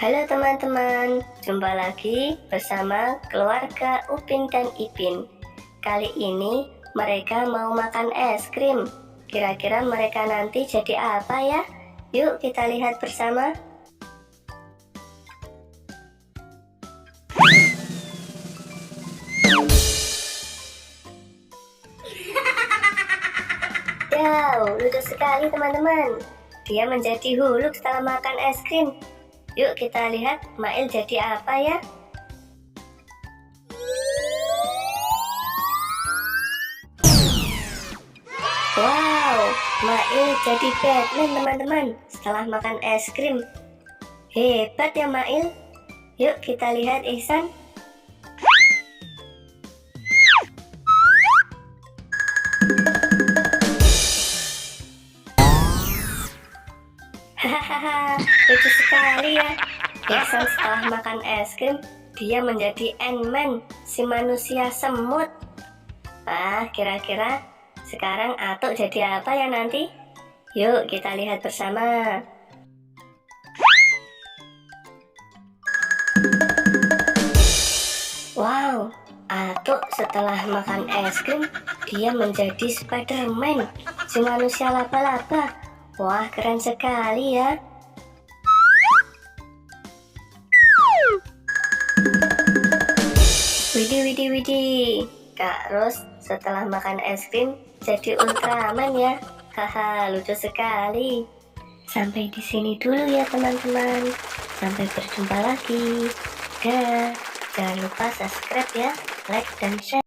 Halo teman-teman, jumpa lagi bersama keluarga Upin dan Ipin. Kali ini mereka mau makan es krim. Kira-kira mereka nanti jadi apa ya? Yuk kita lihat bersama. Wow, lucu sekali teman-teman. Dia menjadi huluk setelah makan es krim. Yuk kita lihat Mail jadi apa ya? Wow, Mail jadi Batman teman-teman setelah makan es krim. Hebat ya Mail. Yuk kita lihat Ihsan. Hahaha, lucu sekali ya. Ihsan setelah makan es krim, dia menjadi Ant-Man, si manusia semut. Kira-kira sekarang Atuk jadi apa ya nanti? Yuk kita lihat bersama. Wow, Atuk setelah makan es krim, dia menjadi Spider-Man, si manusia laba-laba. Wah, keren sekali ya. Widih. Kak Ros setelah makan es krim jadi Ultraman ya. Haha, lucu sekali. Sampai di sini dulu ya teman-teman. Sampai berjumpa lagi. Dah, jangan lupa subscribe ya, like dan share.